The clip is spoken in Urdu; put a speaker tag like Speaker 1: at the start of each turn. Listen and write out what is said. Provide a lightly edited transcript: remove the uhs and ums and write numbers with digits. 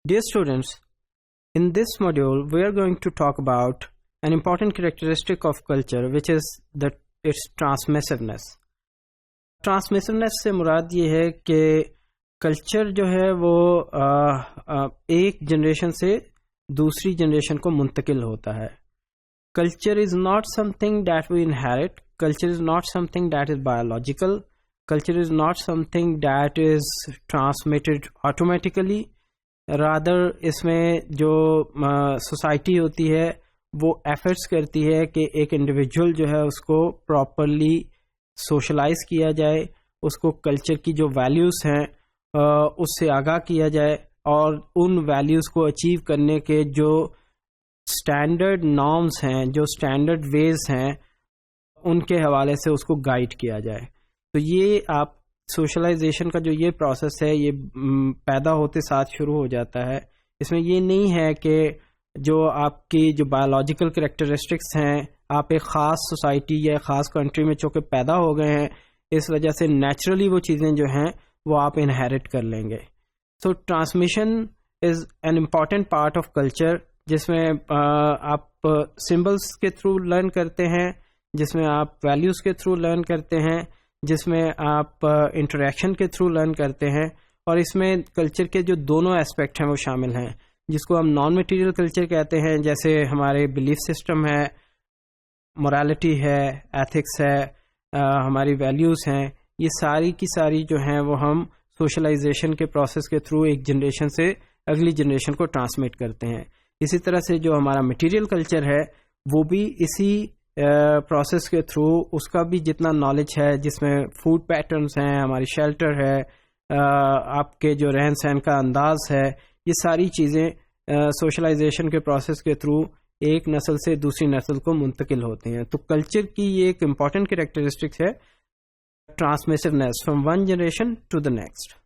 Speaker 1: Dear students, in this module we are going to talk about an important characteristic of culture, which is its transmissiveness. Transmissiveness سے مراد یہ ہے کہ کلچر جو ہے وہ ایک جنریشن سے دوسری جنریشن کو منتقل ہوتا ہے. Culture is not something that we inherit. Culture is not something that is biological. Culture is not something that is transmitted automatically. Rather اس میں جو سوسائٹی ہوتی ہے وہ ایفرٹس کرتی ہے کہ ایک انڈیویجول جو ہے اس کو پراپرلی سوشلائز کیا جائے, اس کو کلچر کی جو ویلیوز ہیں اس سے آگاہ کیا جائے, اور ان ویلیوز کو اچیو کرنے کے جو اسٹینڈرڈ نارمز ہیں, جو اسٹینڈرڈ ویز ہیں, ان کے حوالے سے اس کو گائیڈ کیا جائے. تو یہ آپ سوشلائزیشن کا جو یہ پروسیس ہے یہ پیدا ہوتے ساتھ شروع ہو جاتا ہے. اس میں یہ نہیں ہے کہ جو آپ کی جو بایولوجیکل کریکٹرسٹکس ہیں, آپ ایک خاص سوسائٹی یا خاص کنٹری میں چونکہ پیدا ہو گئے ہیں اس وجہ سے نیچرلی وہ چیزیں جو ہیں وہ آپ انہیرٹ کر لیں گے. So transmission is an important part of culture, جس میں آپ سمبلس کے تھرو لرن کرتے ہیں, جس میں آپ ویلیوز کے تھرو لرن کرتے ہیں, جس میں آپ انٹریکشن کے تھرو لرن کرتے ہیں, اور اس میں کلچر کے جو دونوں اسپیکٹ ہیں وہ شامل ہیں, جس کو ہم نان میٹیریل کلچر کہتے ہیں, جیسے ہمارے بلیف سسٹم ہے, مورالٹی ہے, ایتھکس ہے, ہماری ویلیوز ہیں. یہ ساری کی ساری جو ہیں وہ ہم سوشلائزیشن کے پروسیس کے تھرو ایک جنریشن سے اگلی جنریشن کو ٹرانسمٹ کرتے ہیں. اسی طرح سے جو ہمارا مٹیریل کلچر ہے وہ بھی اسی پروسیس کے تھرو اس کا بھی جتنا نالج ہے, جس میں فوڈ پیٹرنز ہیں, ہماری شیلٹر ہے, آپ کے جو رہن سہن کا انداز ہے, یہ ساری چیزیں سوشلائزیشن کے پروسیس کے تھرو ایک نسل سے دوسری نسل کو منتقل ہوتے ہیں. تو کلچر کی یہ ایک امپورٹنٹ کریکٹرسٹکس ہے, transmissiveness from one generation to the next.